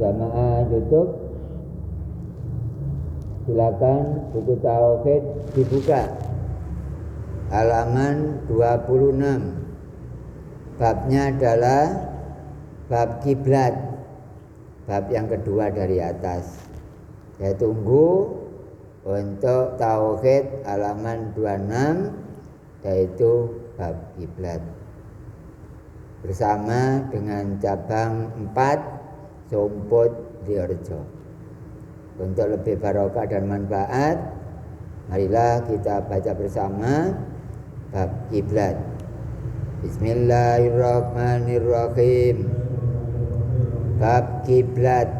Jamaah duduk. Silakan buku tauhid dibuka. Halaman 26. Babnya adalah bab kiblat. Bab yang kedua dari atas. Saya tunggu untuk tauhid halaman 26, yaitu bab kiblat. Bersama dengan cabang 4 Sumput Diorjo. Untuk lebih barokah dan manfaat, marilah kita baca bersama bab kiblat. Bismillahirrahmanirrahim. Bab kiblat.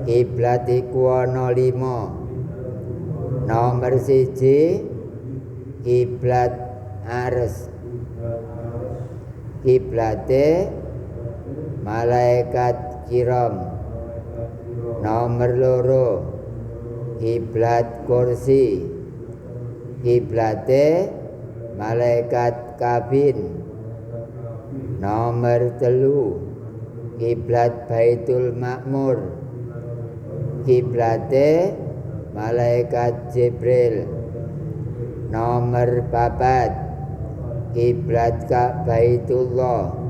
Kiblat iku ana 5. Nomor 1 kiblat Ars. Kiblate malaikat kiram. Nomor 2 kiblat kursi. Kiblate malaikat kabin. Nomor 3 kiblat Baitul Ma'mur. Kiblate malaikat Jibril. Nomor 4 kiblat Ka'baitullah.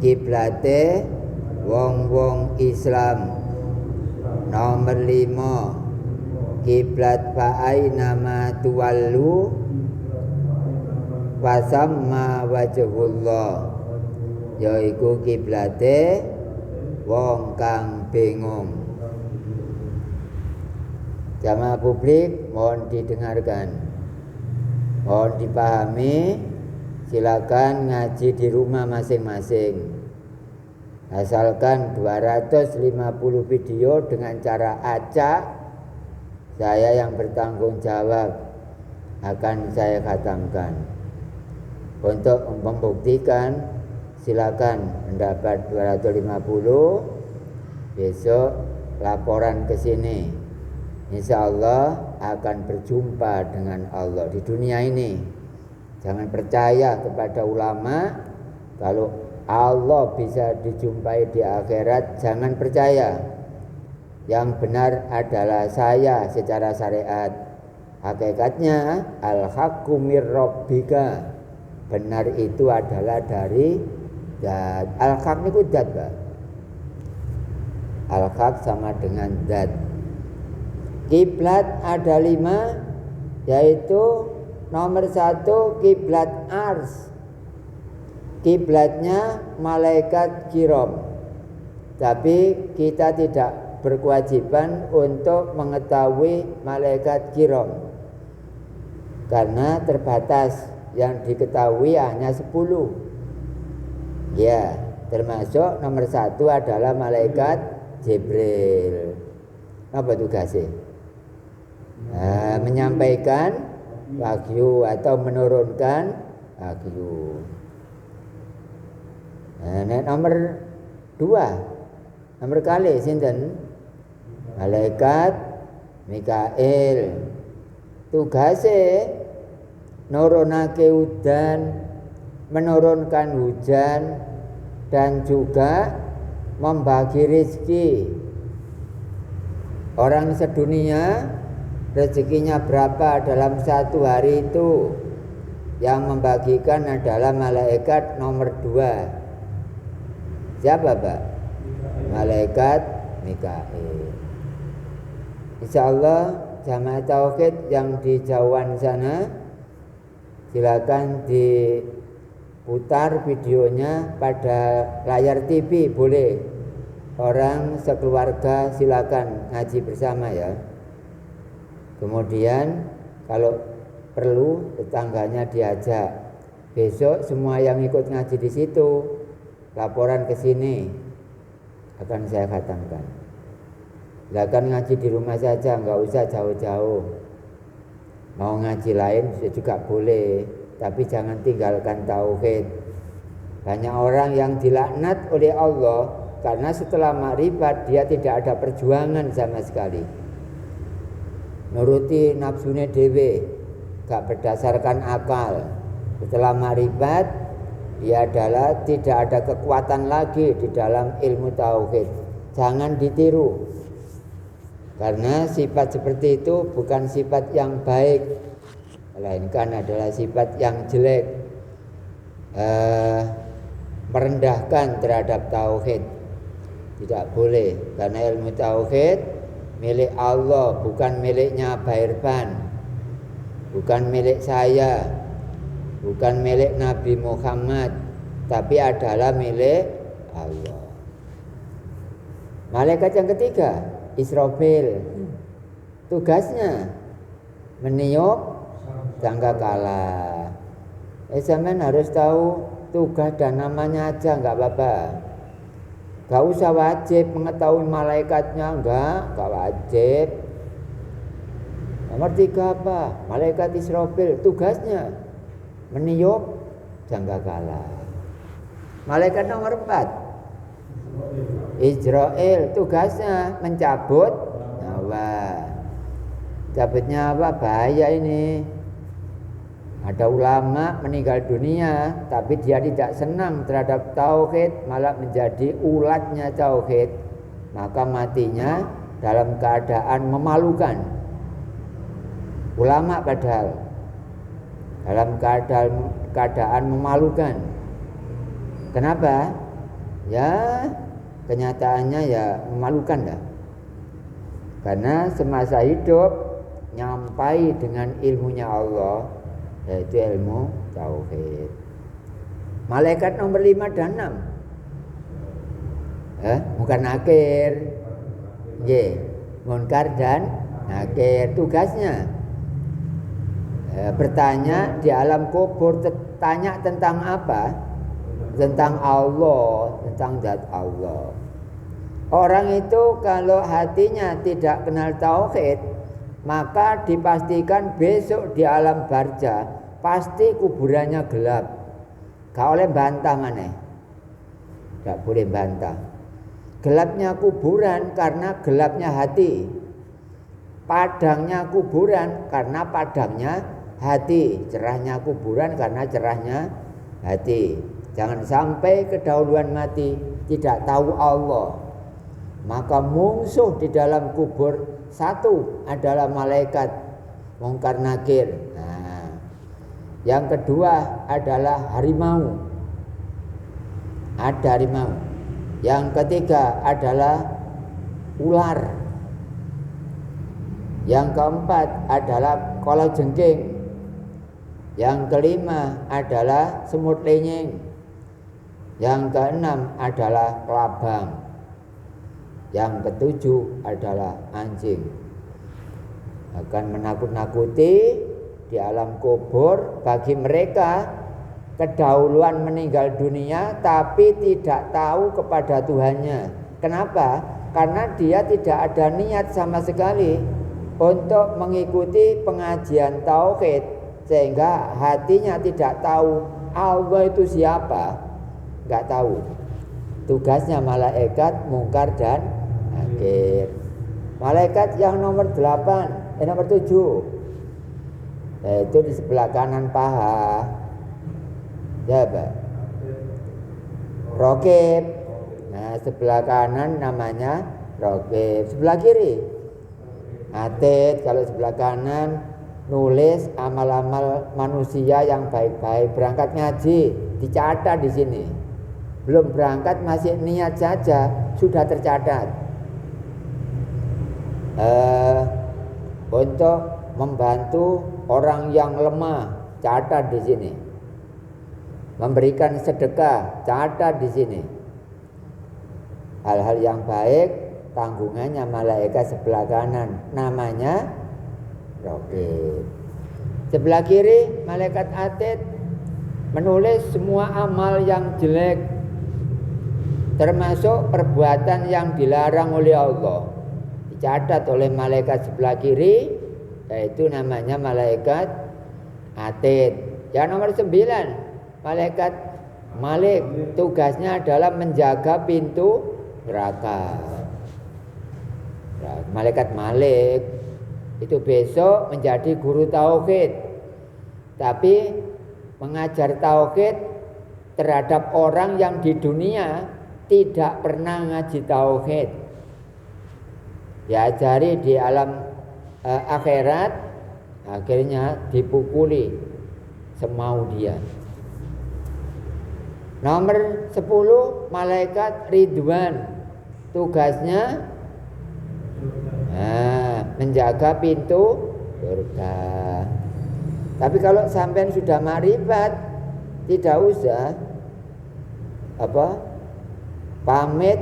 Kiblate wong-wong Islam. Nomor 5 kiblat fa'aina ma tuwallu fasamma wajhullah, yaiku kiblate wong kang bingung. Jamaah publik mohon didengarkan, mohon dipahami. Silakan ngaji di rumah masing-masing. Asalkan 250 video dengan cara acak, saya yang bertanggung jawab akan saya khatamkan. Untuk membuktikan, silakan mendapat 250. Besok laporan ke sini. Insya Allah akan berjumpa dengan Allah di dunia ini. Jangan percaya kepada ulama. Kalau Allah bisa dijumpai di akhirat, jangan percaya. Yang benar adalah saya secara syariat. Hakikatnya al-haqqu mir rabbika. Benar itu adalah dari zat. Al-haq itu zat, Pak. Al-haq sama dengan zat. Kiblat ada 5, yaitu nomor 1 kiblat Ars. Kiblatnya malaikat kiram. Tapi kita tidak berkewajiban untuk mengetahui malaikat kiram, karena terbatas, yang diketahui hanya 10. Ya, termasuk nomor 1 adalah malaikat Jibril. Apa tugasnya? Menyampaikan wahyu atau menurunkan wahyu. Nomor 2, nomor kali sinten? Malaikat Mikail. Tugasnya nurunake udan, menurunkan hujan, dan juga membagi rezeki. Orang sedunia rezekinya berapa dalam satu hari itu, yang membagikan adalah malaikat nomor 2. Siapa, Pak? Malaikat Mikail. Insyaallah jamaah tauhid yang di jauhan sana, silakan diputar videonya pada layar TV, boleh. Orang sekeluarga silakan ngaji bersama ya. Kemudian kalau perlu tetangganya diajak. Besok semua yang ikut ngaji di situ laporan ke sini, akan saya khatamkan. Silakan ngaji di rumah saja, nggak usah jauh-jauh. Mau ngaji lain juga boleh, tapi jangan tinggalkan tauhid. Banyak orang yang dilaknat oleh Allah karena setelah makrifat dia tidak ada perjuangan sama sekali. Nuruti nafsune dhewe, gak berdasarkan akal. Setelah makrifat ia adalah tidak ada kekuatan lagi di dalam ilmu tauhid. Jangan ditiru. Karena sifat seperti itu bukan sifat yang baik, melainkan adalah sifat yang jelek, merendahkan terhadap tauhid. Tidak boleh, karena ilmu tauhid milik Allah, bukan miliknya Bairban, bukan milik saya, bukan milik Nabi Muhammad, tapi adalah milik Allah. Malaikat yang ketiga, Israfil, tugasnya meniup sangkakala. Zaman harus tahu tugas dan namanya aja, nggak apa-apa. Gak usah wajib mengetahui malaikatnya, enggak wajib. Nomor 3 apa? Malaikat Israfil, tugasnya meniup sangkakala. Malaikat nomor 4, Israel, tugasnya mencabut nyawa. Cabutnya apa? Bahaya ini. Ada ulama meninggal dunia, tapi dia tidak senang terhadap tauhid, malah menjadi ulatnya tauhid. Maka matinya dalam keadaan memalukan. Ulama padahal dalam keadaan memalukan. Kenapa? Ya, kenyataannya ya memalukan dah. Karena semasa hidup nyampai dengan ilmunya Allah, yaitu ilmu tauhid. Malaikat nomor 5 dan 6, bukan nakir, munkar dan nakir. Tugasnya bertanya di alam kubur, tanya tentang apa? Tentang Allah, tentang zat Allah. Orang itu kalau hatinya tidak kenal tauhid, maka dipastikan besok di alam barza pasti kuburannya gelap. Gak oleh bantah maneh. Gak boleh bantah. Gelapnya kuburan karena gelapnya hati. Padangnya kuburan karena padangnya hati. Cerahnya kuburan karena cerahnya hati. Jangan sampai kedahuluan mati tidak tahu Allah. Maka musuh di dalam kubur satu adalah malaikat mungkar nakir. Nah, yang kedua adalah harimau. Ada harimau. Yang ketiga adalah ular. Yang keempat adalah kalajengking. Yang kelima adalah semut lenyeng. Yang keenam adalah kelabang. Yang ketujuh adalah anjing. Akan menakut-nakuti di alam kubur bagi mereka kedahuluan meninggal dunia tapi tidak tahu kepada Tuhannya. Kenapa? Karena dia tidak ada niat sama sekali untuk mengikuti pengajian tauhid, sehingga hatinya tidak tahu Allah itu siapa. Enggak tahu. Tugasnya malaikat mungkar dan nakir. Malaikat yang nomor 8, nomor 7, yaitu di sebelah kanan paha. Ya, Pak. Raqib. Nah, sebelah kanan namanya raqib. Sebelah kiri atid. Kalau sebelah kanan nulis amal-amal manusia yang baik-baik. Berangkat ngaji dicatat di sini. Belum berangkat masih niat saja sudah tercatat. Untuk membantu orang yang lemah, catat di sini. Memberikan sedekah, catat di sini. Hal-hal yang baik, tanggungannya malaikat sebelah kanan, namanya raqib. Sebelah kiri malaikat atid menulis semua amal yang jelek, termasuk perbuatan yang dilarang oleh Allah. Dicatat oleh malaikat sebelah kiri, yaitu namanya malaikat atid. Yang nomor 9, malaikat Malik, tugasnya adalah menjaga pintu neraka. Malaikat Malik itu besok menjadi guru tauhid, tapi mengajar tauhid terhadap orang yang di dunia tidak pernah ngaji tauhid. Diajari di alam akhirat, akhirnya dipukuli semau dia. Nomor 10, malaikat Ridwan. Tugasnya menjaga pintu surga. Tapi kalau sampean sudah makrifat, tidak usah pamit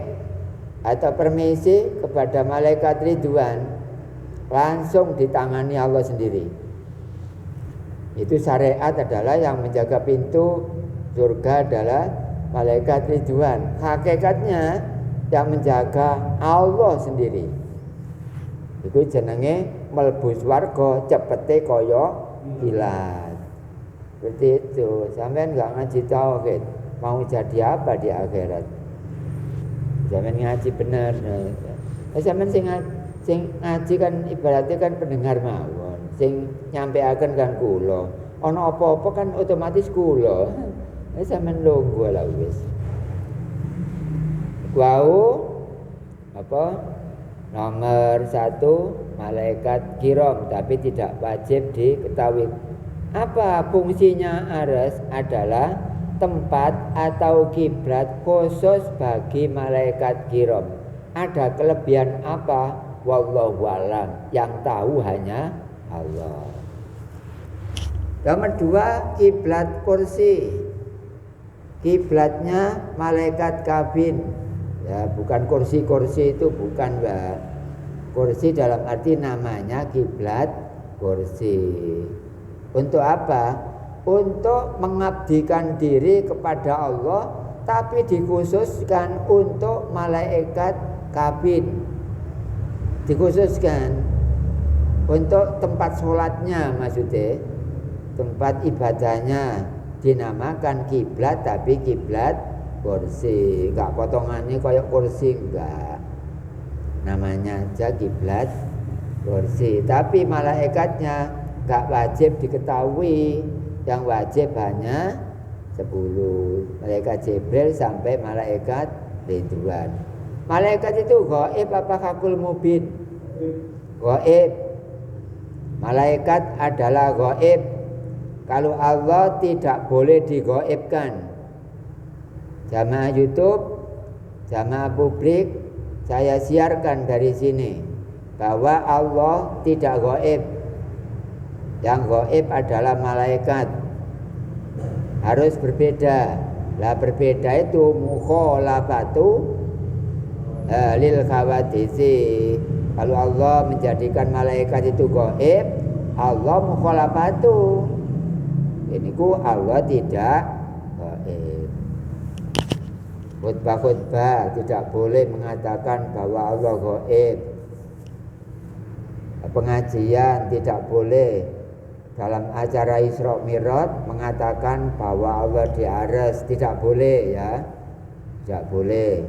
atau permisi kepada malaikat Ridwan, langsung ditangani Allah sendiri. Itu syariat adalah yang menjaga pintu surga adalah malaikat Ridwan. Hakikatnya yang menjaga Allah sendiri. Itu jenenge mlebu swarga cepete kaya kilat. Seperti itu. Sampean enggak ngaji tauhid, mau jadi apa di akhirat? Sampean ngaji bener. Sampean sing ngaji kan ibaratnya kan pendengar mawon. Sing nyampeaken kan kula. Ana apa-apa kan otomatis kula. Sampean lungguh lah wis. Nomor 1 malaikat kiram, tapi tidak wajib diketahui. Apa fungsinya aras? Adalah tempat atau kiblat khusus bagi malaikat kiram. Ada kelebihan apa? Wallahu a'lam. Yang tahu hanya Allah. Nomor 2, kiblat kursi. Kiblatnya malaikat kabin. Ya, bukan kursi-kursi itu bukan, Mbak. Kursi dalam arti namanya kiblat kursi. Untuk apa? Untuk mengabdikan diri kepada Allah, tapi dikhususkan untuk malaikat kabin. Dikhususkan untuk tempat sholatnya, maksudnya tempat ibadahnya dinamakan kiblat, tapi kiblat kursi. Enggak potongannya kayak kursi, enggak. Namanya aja kiblat kursi. Tapi malaikatnya enggak wajib diketahui. Yang wajib hanya 10. Malaikat Jibril sampai malaikat Ridwan. Malaikat itu gaib apa hakul mubin? Gaib. Malaikat adalah gaib. Kalau Allah tidak boleh digaibkan. Jamaah YouTube, jamaah publik, saya siarkan dari sini bahwa Allah tidak gaib. Yang gaib adalah malaikat. Harus berbeda. Lah berbeda itu mukhalafatu lil khawadisi. Kalau Allah menjadikan malaikat itu gaib, Allah mukhalafatu. Ini ku Allah tidak gaib. Khutbah-khutbah tidak boleh mengatakan bahwa Allah gaib. Pengajian tidak boleh dalam acara Isra Mi'raj mengatakan bahwa Allah di arsy, tidak boleh ya. Tidak boleh.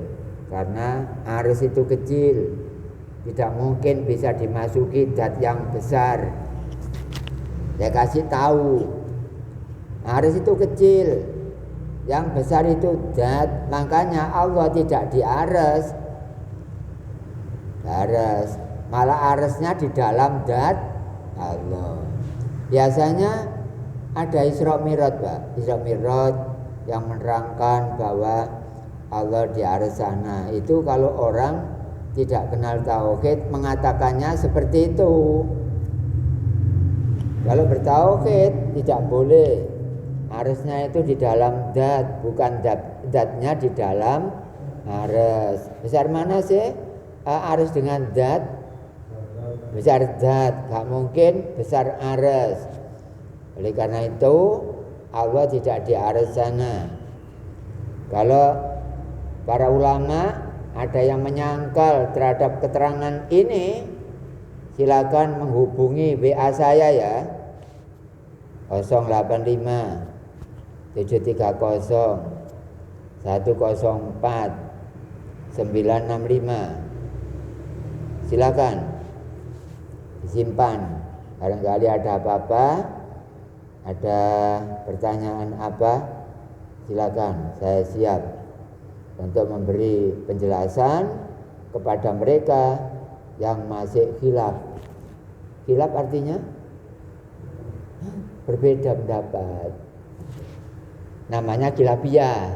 Karena arsy itu kecil. Tidak mungkin bisa dimasuki zat yang besar. Saya kasih tahu. Arsy itu kecil. Yang besar itu zat. Makanya Allah tidak di arsy. Malah arsy-nya di dalam zat Allah. Biasanya ada Isra Mi'raj, Pak. Isra Mi'raj yang menerangkan bahwa Allah di arsy sana. Itu kalau orang tidak kenal tauhid mengatakannya seperti itu. Kalau bertauhid tidak boleh. Arsy-nya itu di dalam zat, bukan zatnya di dalam arsy. Besar mana sih arsy dengan zat? Besar zat, gak mungkin besar arsy. Oleh karena itu Allah tidak di arsy sana. Kalau para ulama ada yang menyangkal terhadap keterangan ini, silakan menghubungi WA saya ya. 085 730 104 965. Silakan disimpan. Barangkali ada apa-apa, ada pertanyaan apa, silakan, saya siap untuk memberi penjelasan kepada mereka yang masih khilaf. Khilaf artinya berbeda pendapat. Namanya khilafiyah.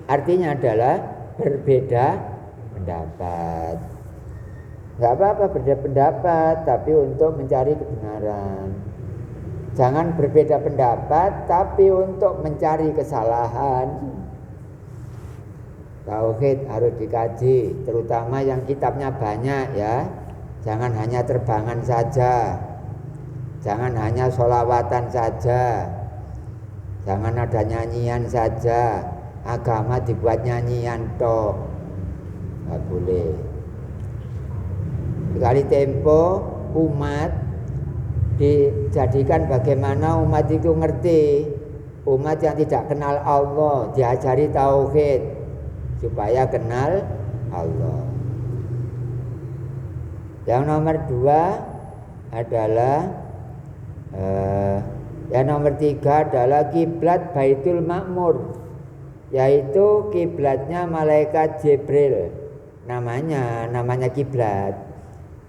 Artinya adalah berbeda pendapat. Enggak apa-apa berbeda pendapat, tapi untuk mencari kebenaran. Jangan berbeda pendapat, tapi untuk mencari kesalahan. Tauhid harus dikaji, terutama yang kitabnya banyak ya. Jangan hanya terbangan saja. Jangan hanya sholawatan saja. Jangan ada nyanyian saja. Agama dibuat nyanyian toh. Nggak boleh. Sekali tempo umat dijadikan bagaimana umat itu ngerti. Umat yang tidak kenal Allah diajari tauhid supaya kenal Allah. Yang nomor 2 adalah yang nomor 3 adalah kiblat Baitul Ma'mur, yaitu kiblatnya malaikat Jibril. Namanya kiblat,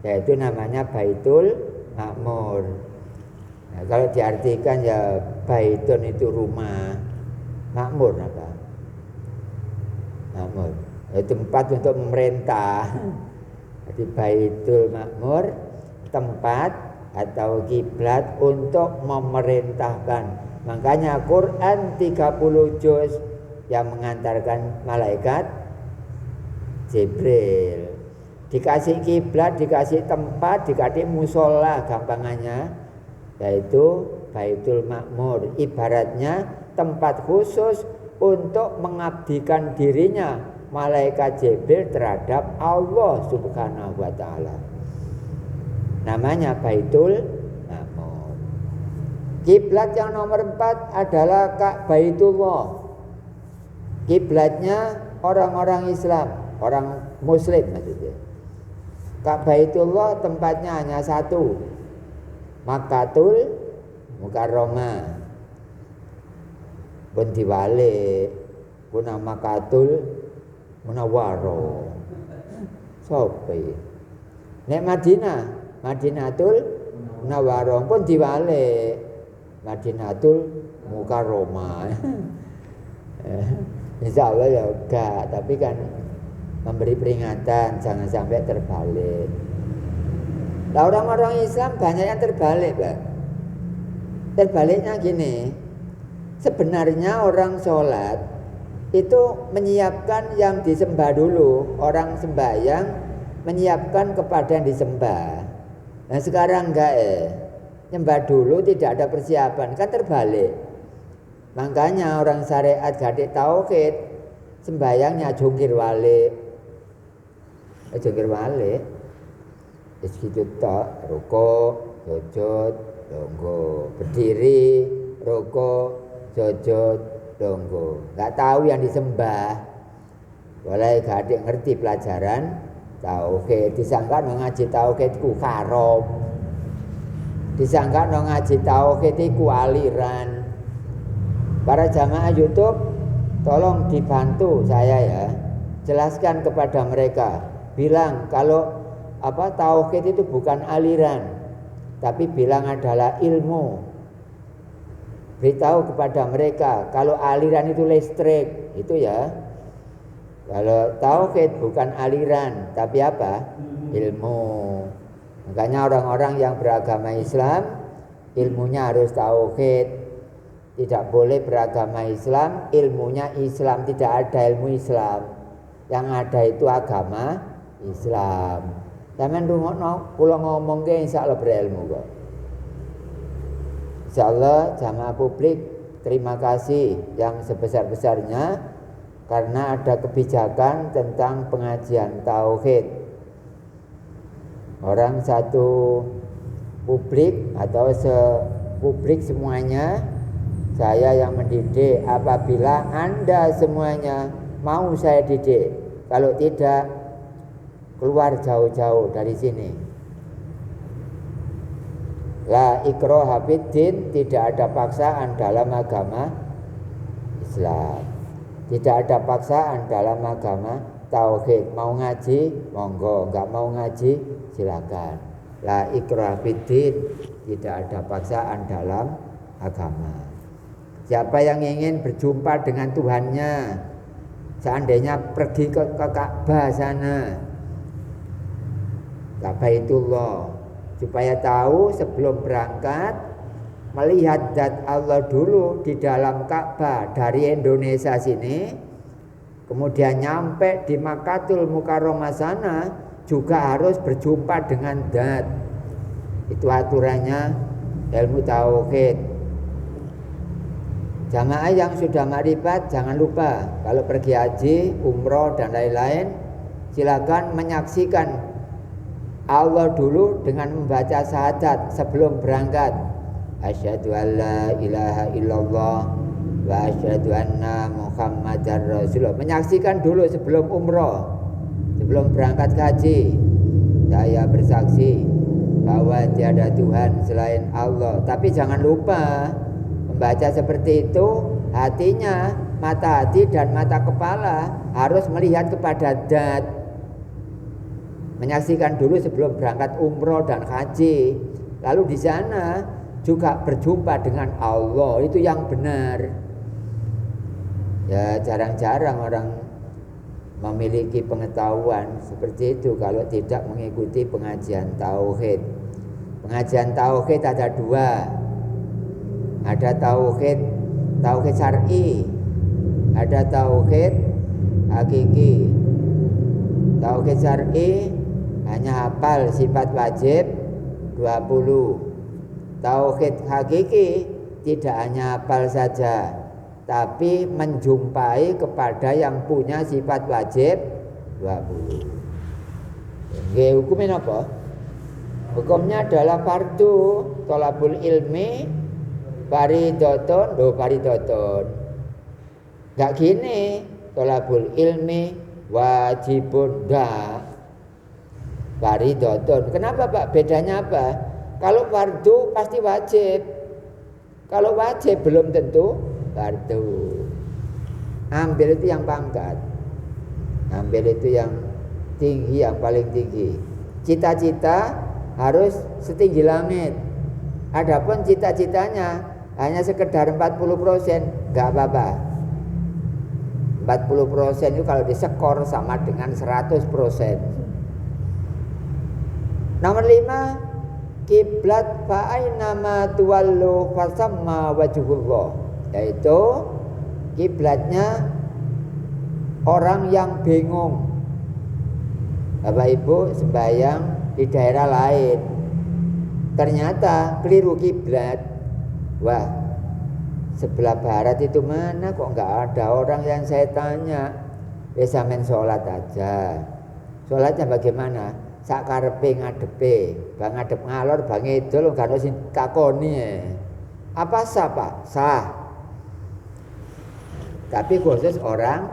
yaitu namanya Baitul Ma'mur. Nah, kalau diartikan ya Baitun itu rumah, Ma'mur apa? Ma'mur, tempat untuk memerintah. Jadi Baitul Ma'mur tempat atau kiblat untuk memerintahkan. Makanya Quran 30 juz yang mengantarkan malaikat Jibril. Dikasih kiblat, dikasih tempat, dikasih musola gampangannya, yaitu Baitul Ma'mur. Ibaratnya tempat khusus untuk mengabdikan dirinya malaikat Jibril terhadap Allah Subhanahu wa ta'ala. Namanya Baitul Ma'mur. Kiblat yang nomor 4 adalah Ka'baitullah. Kiblatnya orang-orang Islam, orang Muslim maksudnya. Ka'baitullah tempatnya hanya satu, Makkatul Mukarramah. Pun diwalik, pun Makkatul Munawwarah. Sopi. Nek Madinatul Munawwarah pun diwalik, Madinatul Mukarramah. Insya Allah ya enggak, tapi kan memberi peringatan jangan sampai terbalik. Nah, orang-orang Islam banyak yang terbalik, Pak. Terbaliknya gini, sebenarnya orang sholat itu menyiapkan yang disembah dulu. Orang sembahyang menyiapkan kepada yang disembah. Nah sekarang enggak nyembah dulu, tidak ada persiapan, kan terbalik. Makanya orang syariat gadik tauhid sembahyangnya jungkir walik. Jungkir walik. Wis gitu tok, rukuk, sujud, longgo, berdiri, rukuk, sujud, longgo. Enggak tahu yang disembah. Boleh gadik ngerti pelajaran tauhid, disangka ngaji tauhid ku haram. Disangka ngaji tauhid iku aliran. Para jamaah YouTube, tolong dibantu saya ya. Jelaskan kepada mereka, bilang kalau tauhid itu bukan aliran, tapi bilang adalah ilmu. Beritahu kepada mereka kalau aliran itu listrik, itu ya. Kalau tauhid bukan aliran, tapi apa? Ilmu. Makanya orang-orang yang beragama Islam, ilmunya harus tauhid. Tidak boleh beragama Islam, ilmunya Islam. Tidak ada ilmu Islam. Yang ada itu agama Islam. Sampeyan rungokno kula ngomong ke insyaallah berilmu kok. Insyaallah jamaah publik, terima kasih yang sebesar-besarnya karena ada kebijakan tentang pengajian tauhid. Orang satu publik atau sepublik semuanya, saya yang mendidik. Apabila Anda semuanya mau saya didik, kalau tidak keluar jauh-jauh dari sini. La ikraha fiddin, tidak ada paksaan dalam agama Islam. Tidak ada paksaan dalam agama tauhid. Mau ngaji, monggo. Enggak mau ngaji, silakan. La ikrah fiddin, tidak ada paksaan dalam agama. Siapa yang ingin berjumpa dengan Tuhannya, seandainya pergi ke Ka'bah sana, Baitullah, supaya tahu sebelum berangkat melihat zat Allah dulu di dalam Ka'bah dari Indonesia sini, kemudian nyampe di Makkatul Mukarramah sana juga harus berjumpa dengan zat. Itu aturannya ilmu tauhid. Jamaah yang sudah makrifat jangan lupa kalau pergi haji, umroh dan lain-lain, silakan menyaksikan Allah dulu dengan membaca syahadat sebelum berangkat. Asyhadu an la ilaha illallah wa asyhadu anna Muhammadar Rasulullah. Menyaksikan dulu sebelum umroh, sebelum berangkat ke haji. Saya bersaksi bahwa tiada Tuhan selain Allah. Tapi jangan lupa membaca seperti itu, hatinya, mata hati dan mata kepala harus melihat kepada zat. Menyaksikan dulu sebelum berangkat umroh dan haji. Lalu di sana juga berjumpa dengan Allah. Itu yang benar. Ya, jarang-jarang orang memiliki pengetahuan seperti itu kalau tidak mengikuti pengajian tauhid. Pengajian tauhid ada dua. Ada tauhid syar'i, ada tauhid hakiki. Tauhid syar'i hanya hafal sifat wajib 20. Tauhid hakiki tidak hanya hafal saja, tapi menjumpai kepada yang punya sifat wajib 20. Nggih, hukumnya apa? Hukumnya adalah fardu thalabul ilmi faridotun. Gak gini, thalabul ilmi wajibun, enggak. Faridotun. Kenapa Pak? Bedanya apa? Kalau fardu pasti wajib. Kalau wajib belum tentu fardu. Ambil itu yang pangkat. Ambil itu yang tinggi, yang paling tinggi. Cita-cita harus setinggi langit. Adapun cita-citanya hanya sekedar 40%, enggak apa-apa. 40% itu kalau diskor sama dengan 100%. Nomor 5, kiblat fa aina ma tuwallu fasamma wajhullah, yaitu kiblatnya orang yang bingung. Bapak Ibu sembahyang di daerah lain, ternyata keliru kiblat. Wah, sebelah barat itu mana kok nggak ada orang yang saya tanya. Bisa main sholat aja. Sholatnya bagaimana? Sakarepe ngadepe, bang ngadep ngalor, bang idul nggak ada sing takoni. Apa sah Pak? Sah. Tapi khusus orang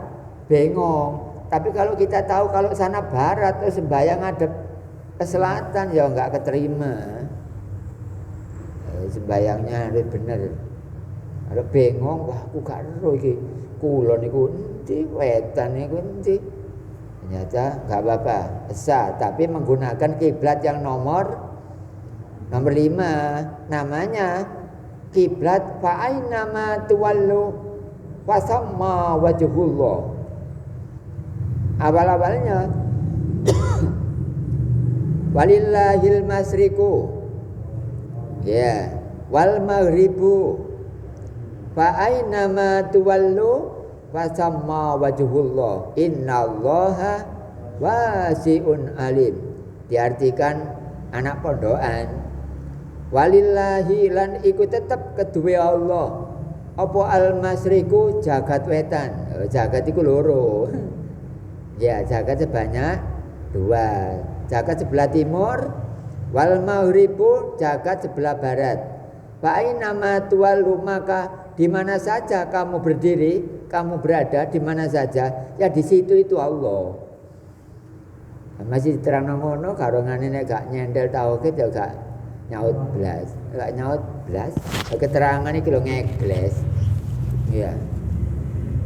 bingung. Tapi kalau kita tahu kalau sana barat terus sembahyang ngadep ke selatan, ya nggak keterima. Sembayangnya harus bener. Ada bingung, wah aku gak ero iki. Kulon niku endi, wetan niku endi. Ternyata enggak apa-apa, sah, tapi menggunakan kiblat yang nomor 5. Namanya kiblat fa aina ma tuwallu fasamma wajhullah. Awal-awalnya walillahil masriku, ya, wal maghribu fa aina ma tuwallu fasamma wajhullah innallaha wasi'un alim. Diartikan anak pondokan, walillahi lan iku tetep kedue Allah apa al masriku jagat wetan. Jagat iku loro. Ya, jagat sebanyak 2. Jagat sebelah timur, wal maghribu jagat sebelah barat. Fa aina ma tuwallu, maka di mana saja kamu berdiri, kamu berada di mana saja, ya di situ itu Allah. Masih terang ngono karongane nek gak nyendel tauhid ya gak nyaut blas. Gak nyaut blas. Keterangan iki lho ngegles. Iya.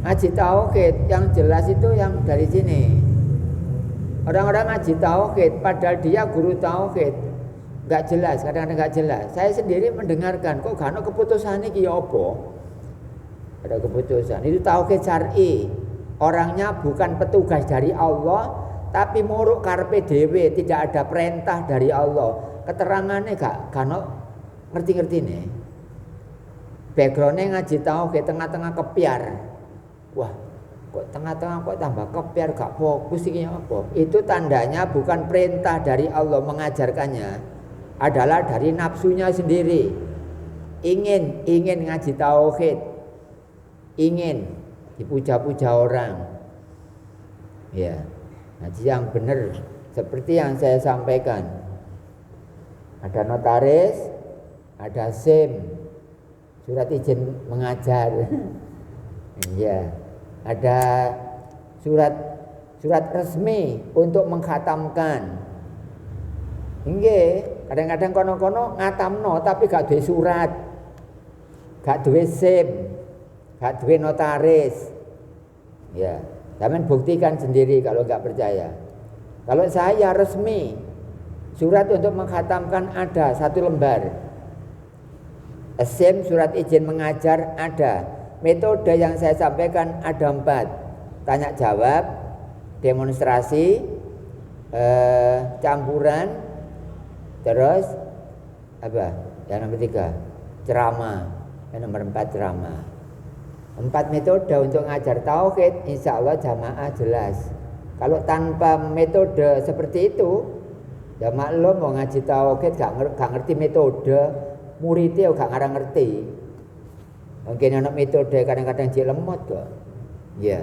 Ngaji tauhid yang jelas itu yang dari sini. Orang-orang ngaji tauhid padahal dia guru tauhid nggak jelas, kadang-kadang nggak jelas. Saya sendiri mendengarkan kok gak ono keputusan iki apa? Ada keputusan. Itu tauhid syar'i. Orangnya bukan petugas dari Allah, tapi muruk karepe dhewe, tidak ada perintah dari Allah. Keterangannya gak ono ngerti-ngerti nih. Backgroundnya ngaji tauhid tengah-tengah kepiar. Wah, kok tengah-tengah kok tambah kepiar gak fokus iki apa? Itu tandanya bukan perintah dari Allah mengajarkannya, adalah dari nafsunya sendiri. Ingin ngaji tauhid, ingin dipuja-puja orang. Ya, ngaji yang benar seperti yang saya sampaikan. Ada notaris, ada SIM, surat izin mengajar. Ya, ada surat resmi untuk mengkhatamkan. Nggih, kadang-kadang kono-kono ngatamno tapi gak duwe surat, gak duwe SIM, gak duwe notaris. Ya, sampean buktikan sendiri kalau gak percaya. Kalau saya resmi, surat untuk mengkhatamkan ada 1 lembar. SIM, surat izin mengajar ada. Metode yang saya sampaikan ada 4. Tanya jawab, demonstrasi, campuran, terus apa? Yang nomor 3, ceramah. Yang nomor 4, ceramah. 4 metode untuk ngajar tauhid, insya Allah jamaah jelas. Kalau tanpa metode seperti itu, ya maklum mau ngaji tauhid gak ngerti metode, muridnya gak ngarang ngerti. Mungkin anak metode kadang-kadang dia lemot kok. Ya,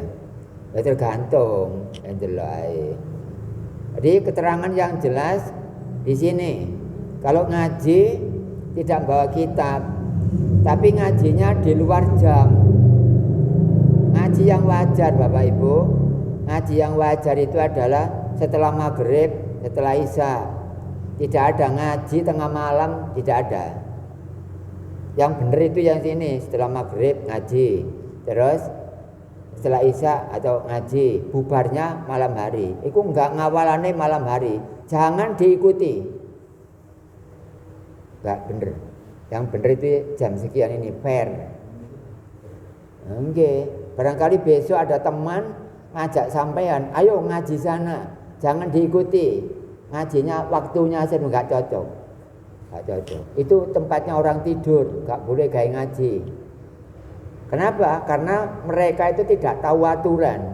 tergantung yang jelas. Jadi keterangan yang jelas di sini. Kalau ngaji tidak bawa kitab, tapi ngajinya di luar jam. Ngaji yang wajar Bapak Ibu, ngaji yang wajar itu adalah setelah maghrib, setelah isya. Tidak ada ngaji tengah malam, tidak ada. Yang benar itu yang sini, setelah maghrib ngaji, terus setelah isya atau ngaji, bubarnya malam hari. Itu enggak ngawalane malam hari, jangan diikuti. Enggak benar. Yang benar itu jam sekian ini fair. Oke, barangkali besok ada teman ngajak sampean, ayo ngaji sana, jangan diikuti. Ngajinya waktunya saya enggak cocok. Gak cocok. Itu tempatnya orang tidur, gak boleh gaya ngaji. Kenapa? Karena mereka itu tidak tahu aturan.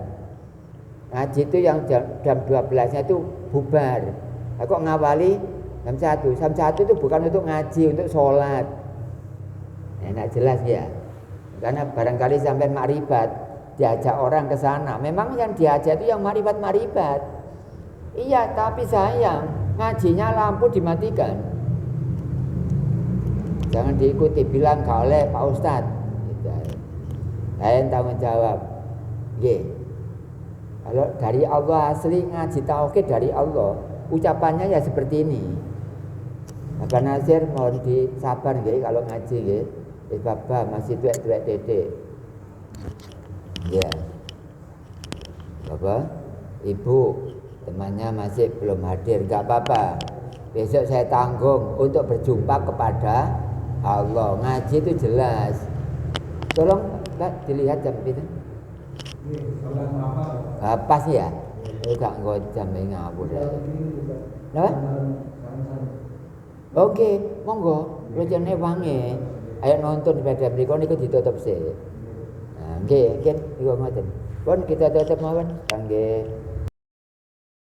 Ngaji itu yang jam 12-nya itu bubar. Kok ngawali jam 1? Jam 1 itu bukan untuk ngaji, untuk sholat. Enak jelas ya. Karena barangkali sampai makrifat diajak orang ke sana. Memang yang diajak itu yang makrifat. Iya, tapi sayang ngajinya lampu dimatikan. Jangan diikuti, bilang gak oleh Pak Ustadz. Lain tanggung jawab. Kalau dari Allah asli ngaji tauhid dari Allah, ucapannya ya seperti ini. Bapak Nasir mohon disabar nggih kalau ngaji nggih. Bapak masih tuwek-tuwek dedek. Ya. Bapak, Ibu, temannya masih belum hadir, enggak apa-apa. Besok saya tanggung untuk berjumpa kepada Allah. Ngaji itu jelas. Tolong Pak dilihat jam itu. Pas ya? Enggak jam ngawur. Napa? Oke, monggo. Rejane wangi. Ayo nonton pada mriku niku ditutup sih. Nah, nggih, niku ngoten. Pun kita tutup mawon kangge